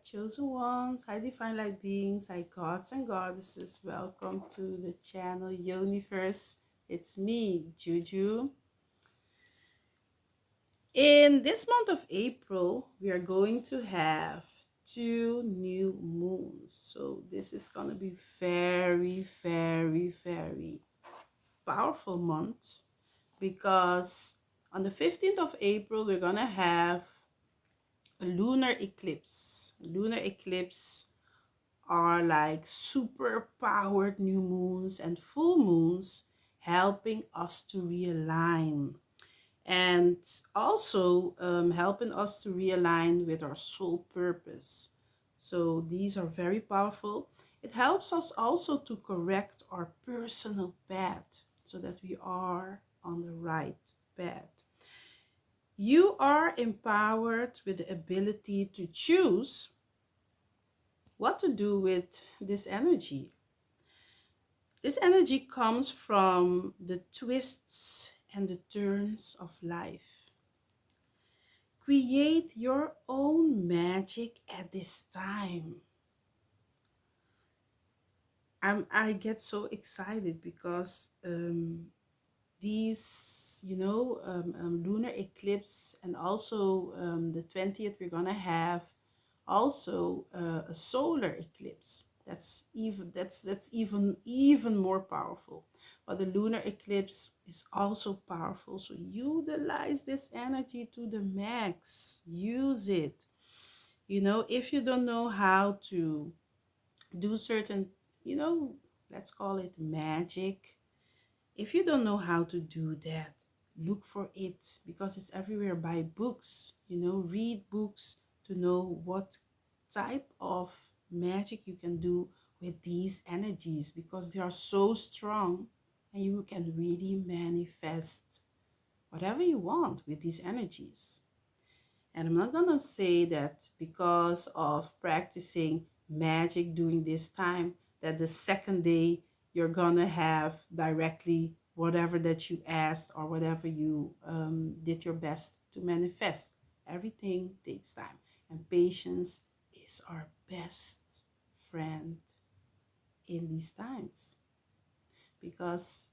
chosen ones, hi divine light beings, hi gods and goddesses. Welcome to the channel Yoniverse. It's me, Juju. In this month of April, we are going to have two new moons. So this is going to be very powerful month because on the 15th of April, we're going to have a lunar eclipse. Lunar eclipse are like super powered new moons and full moons helping us to realign and also helping us to realign with our soul purpose. So these are very powerful. It helps us also to correct our personal path so that we are on the right path. You are empowered with the ability to choose what to do with this energy. This energy comes from the twists and the turns of life. Create your own magic at this time. I get so excited because these, lunar eclipse and also the 20th, we're gonna have also a solar eclipse. That's even more powerful. But the lunar eclipse is also powerful. So utilize this energy to the max. Use it. If you don't know how to do certain, you know, let's call it magic. If you don't know how to do that, look for it because it's everywhere. Buy books, read books to know what type of magic you can do with these energies because they are so strong and you can really manifest whatever you want with these energies. And I'm not gonna say that because of practicing magic during this time, that the second day you're gonna have directly whatever that you asked or whatever you did your best to manifest. Everything takes time, and patience is our best friend in these times because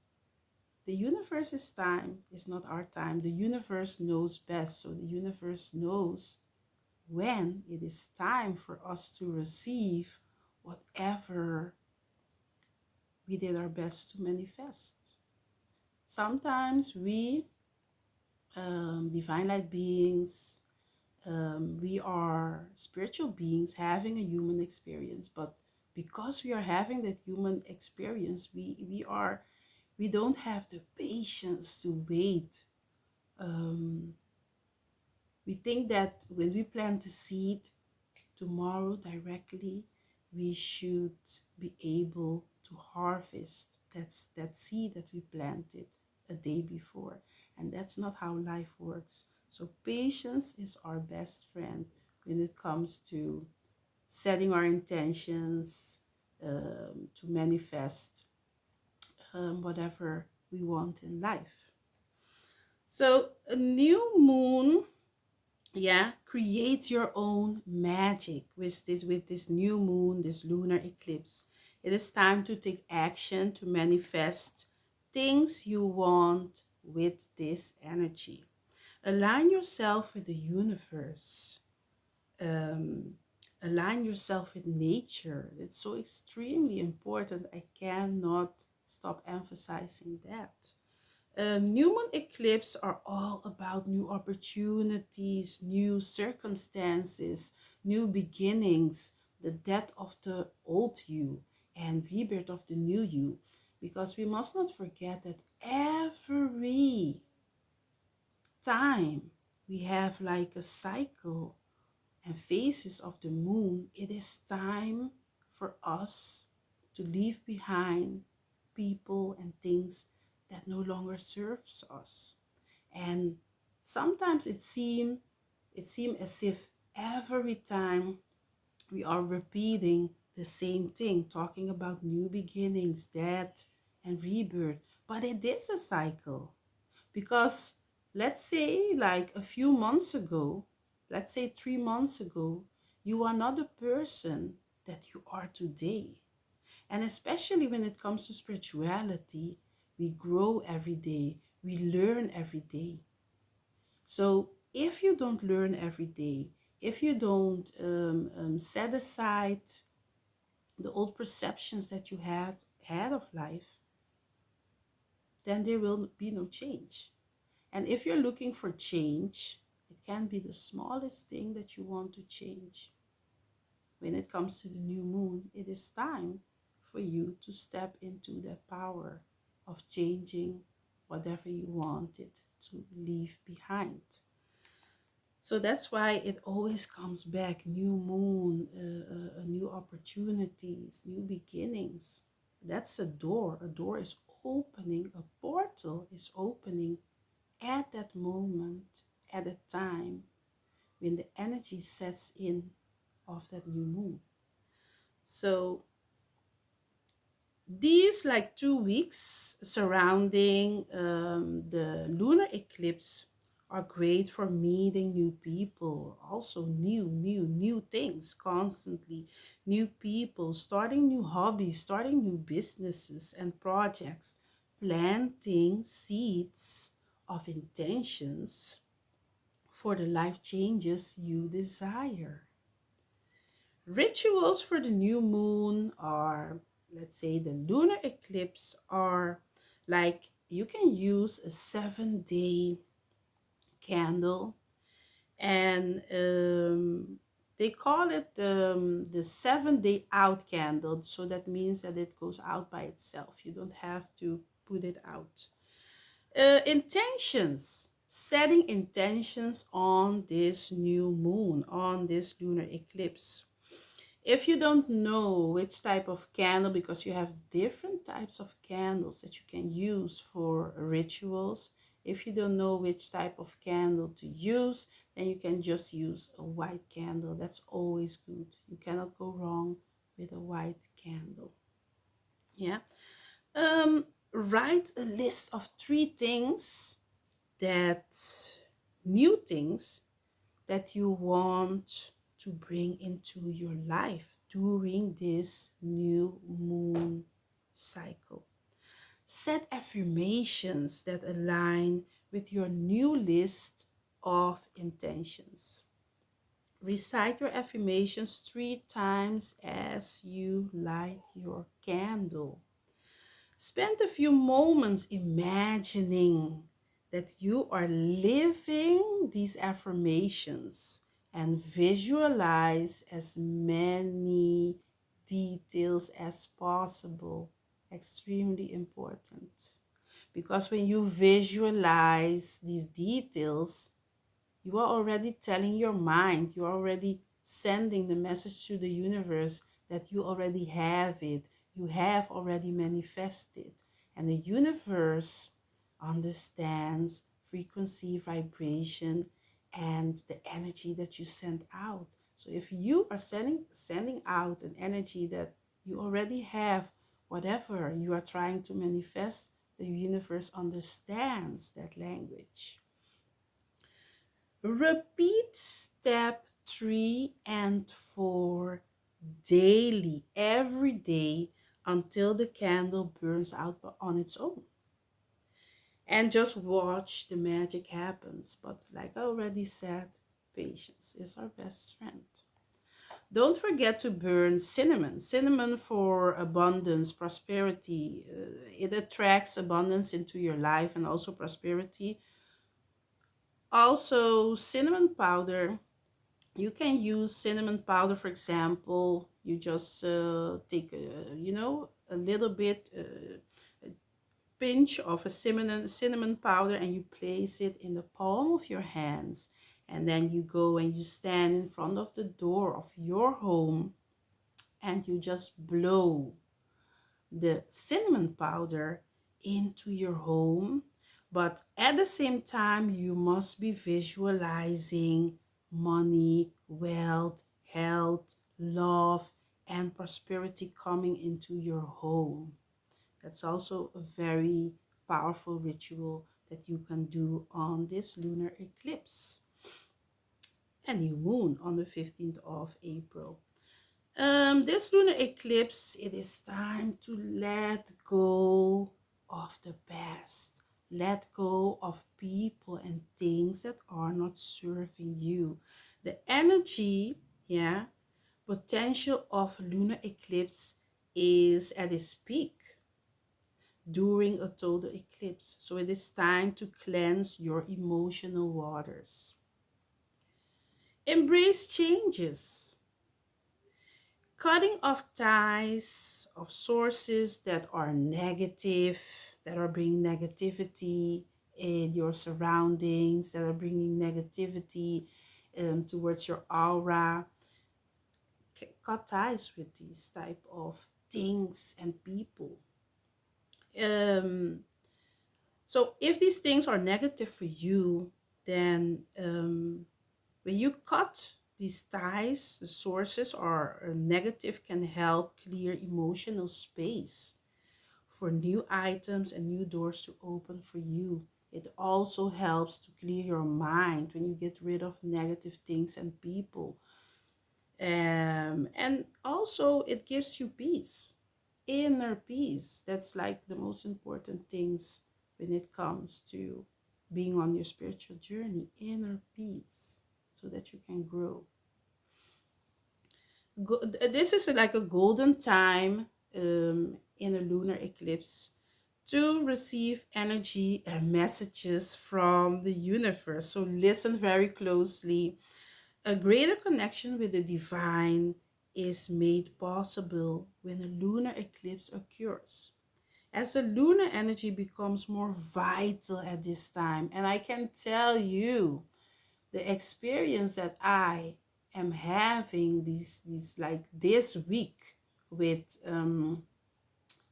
the universe's time is not our time. The universe knows best. So the universe knows when it is time for us to receive whatever we did our best to manifest. Sometimes we, divine light beings, we are spiritual beings having a human experience, but because we are having that human experience, we don't have the patience to wait. We think that when we plant a seed tomorrow directly, we should be able to harvest that seed that we planted a day before. And that's not how life works. So patience is our best friend when it comes to setting our intentions to manifest whatever we want in life. So a new moon, yeah, create your own magic with this new moon, this lunar eclipse. It is time to take action to manifest things you want with this energy. Align yourself with the universe. um, Align yourself with nature. It's so extremely important. I cannot stop emphasizing that. New moon eclipse are all about new opportunities, new circumstances, new beginnings, the death of the old you and rebirth of the new you. Because we must not forget that every time we have like a cycle and phases of the moon, it is time for us to leave behind people and things that no longer serves us. And sometimes it seem as if every time we are repeating the same thing, talking about new beginnings, death, and rebirth. But it is a cycle because let's say like a few months ago, let's say 3 months ago, You are not the person that you are today. And especially when it comes to spirituality, we grow every day, we learn every day. So if you don't learn every day, if you don't set aside the old perceptions that you have had of life, then there will be no change. And if you're looking for change, it can be the smallest thing that you want to change. When it comes to the new moon, it is time for you to step into that power of changing whatever you wanted to leave behind. So that's why it always comes back, new moon, new opportunities, new beginnings. That's a door. A door is opening, a portal is opening at that moment, at a time when the energy sets in of that new moon. So these like 2 weeks surrounding the lunar eclipse are great for meeting new people, also new things constantly, new people, starting new hobbies, starting new businesses and projects, planting seeds of intentions for the life changes you desire. Rituals for the new moon are, let's say, the lunar eclipse, are like you can use a 7-day candle, and they call it the 7-day out candle. So that means that it goes out by itself. You don't have to put it out. Intentions, setting intentions on this new moon, on this lunar eclipse. If you don't know which type of candle, because you have different types of candles that you can use for rituals, if you don't know which type of candle to use, then you can just use a white candle. That's always good. You cannot go wrong with a white candle. Yeah. Write a list of 3 things that, new things that you want to bring into your life during this new moon cycle. Set affirmations that align with your new list of intentions. Recite your affirmations 3 times as you light your candle. Spend a few moments imagining that you are living these affirmations and visualize as many details as possible. Extremely important. Because when you visualize these details, you are already telling your mind, you are already sending the message to the universe that you already have it, you have already manifested. And the universe understands frequency, vibration, and the energy that you send out. So if you are sending out an energy that you already have, whatever you are trying to manifest, the universe understands that language. Repeat step 3 and 4 daily, every day, until the candle burns out on its own. And just watch the magic happens. But like I already said, patience is our best friend. Don't forget to burn cinnamon. Cinnamon for abundance, prosperity. It attracts abundance into your life and also prosperity. Also, cinnamon powder. You can use cinnamon powder, for example. You just take, a little bit, a pinch of a cinnamon powder, and you place it in the palm of your hands. And then you go and you stand in front of the door of your home and you just blow the cinnamon powder into your home. But at the same time, you must be visualizing money, wealth, health, love, and prosperity coming into your home. That's also a very powerful ritual that you can do on this lunar eclipse. and new moon on the 15th of April. This lunar eclipse, it is time to let go of the past. Let go of people and things that are not serving you. The energy, yeah, potential of lunar eclipse is at its peak during a total eclipse. So it is time to cleanse your emotional waters. Embrace changes. Cutting off ties of sources that are negative, that are bringing negativity in your surroundings, that are bringing negativity towards your aura. Cut ties with these type of things and people. Um, so if these things are negative for you, then when you cut these ties, the sources are negative, can help clear emotional space for new items and new doors to open for you. It also helps to clear your mind when you get rid of negative things and people. And also it gives you peace, inner peace. That's like the most important things when it comes to being on your spiritual journey, inner peace, so that you can grow. This is like a golden time in a lunar eclipse to receive energy and messages from the universe. So listen very closely. A greater connection with the divine is made possible when a lunar eclipse occurs. As the lunar energy becomes more vital at this time, and I can tell you the experience that I am having these like this week with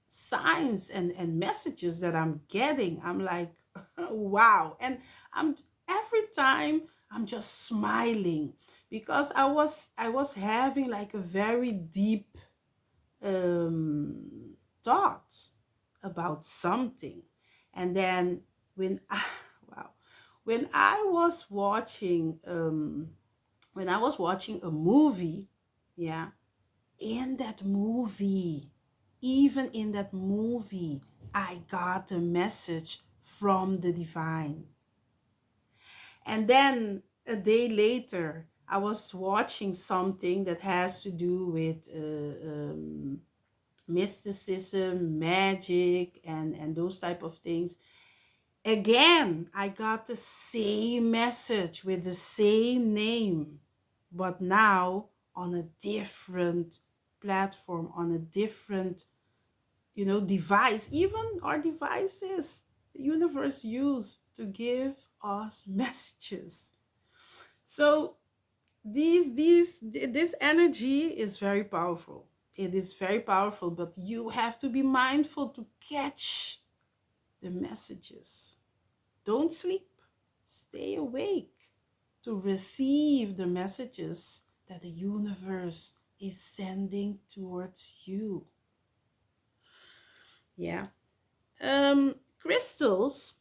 signs and messages that I'm getting, I'm like, wow. And I'm every time I'm just smiling because I was having like a very deep thought about something. And then when wow, when I was watching a movie, yeah, in that movie, even in that movie, I got a message from the divine. And then a day later, I was watching something that has to do with mysticism, magic, and those type of things. Again, I got the same message with the same name, but now on a different platform, on a different, device. Even our devices, the universe use to give us messages. So this energy is very powerful. It is very powerful, but you have to be mindful to catch the messages. Don't sleep. Stay awake to receive the messages that the universe is sending towards you. Yeah. Crystals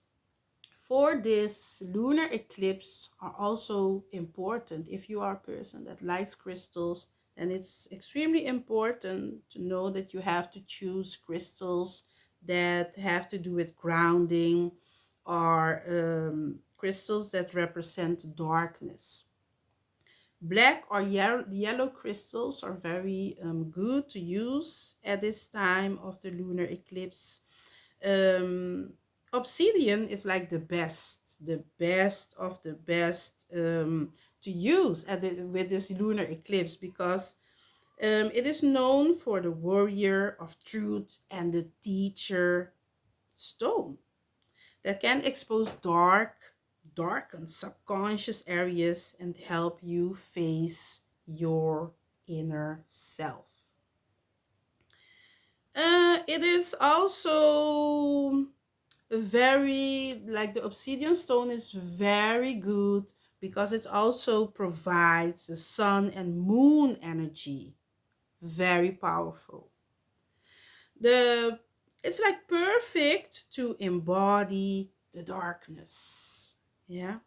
for this lunar eclipse are also important. If you are a person that likes crystals, then it's extremely important to know that you have to choose crystals that have to do with grounding, or crystals that represent darkness. Black or yellow crystals are very good to use at this time of the lunar eclipse. um Obsidian is like the best of the best to use with this lunar eclipse, because it is known for the warrior of truth and the teacher stone that can expose darkened subconscious areas and help you face your inner self. It is also very, like, the obsidian stone is very good because it also provides the sun and moon energy. Very powerful. The It's like perfect to embody the darkness. Yeah.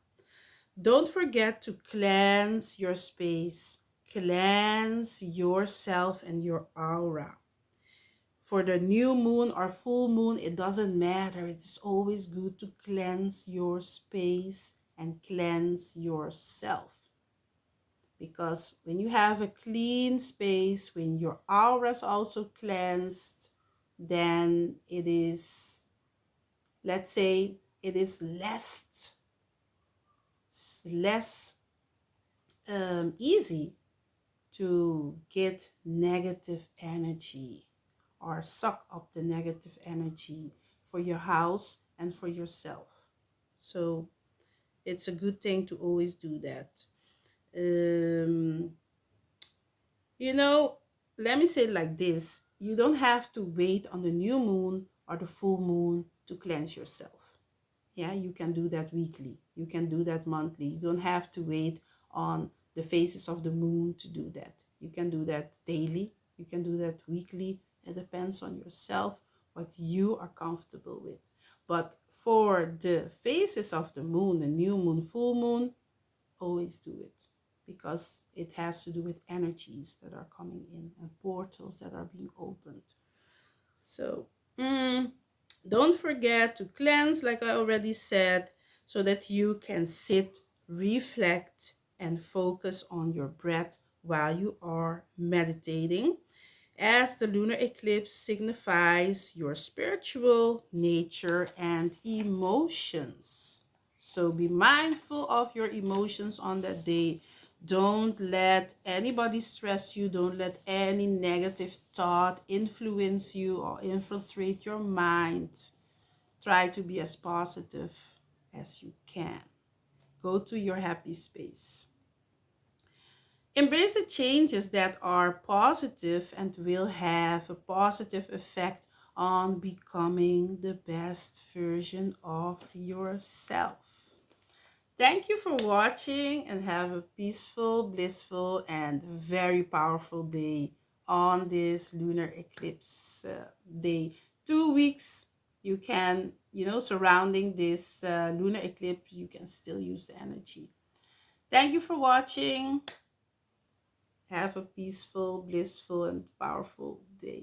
Don't forget to cleanse your space, cleanse yourself and your aura. For the new moon or full moon, it doesn't matter. It's always good to cleanse your space and cleanse yourself. Because when you have a clean space, when your aura is also cleansed, then it is, let's say, it is less easy to get negative energy or suck up the negative energy for your house and for yourself. So it's a good thing to always do that. Um, you know, let me say it like this: you don't have to wait on the new moon or the full moon to cleanse yourself. Yeah, you can do that weekly. You can do that monthly. You don't have to wait on the phases of the moon to do that. You can do that daily. You can do that weekly. It depends on yourself, what you are comfortable with. But for the phases of the moon, the new moon, full moon, always do it because it has to do with energies that are coming in and portals that are being opened. So, don't forget to cleanse, like I already said, so that you can sit, reflect, and focus on your breath while you are meditating, as the lunar eclipse signifies your spiritual nature and emotions. So be mindful of your emotions on that day. Don't let anybody stress you. Don't let any negative thought influence you or infiltrate your mind. Try to be as positive as you can. Go to your happy space. Embrace the changes that are positive and will have a positive effect on becoming the best version of yourself. Thank you for watching and have a peaceful, blissful, and very powerful day on this lunar eclipse day. 2 weeks you can, surrounding this lunar eclipse, you can still use the energy. Thank you for watching. Have a peaceful, blissful, and powerful day.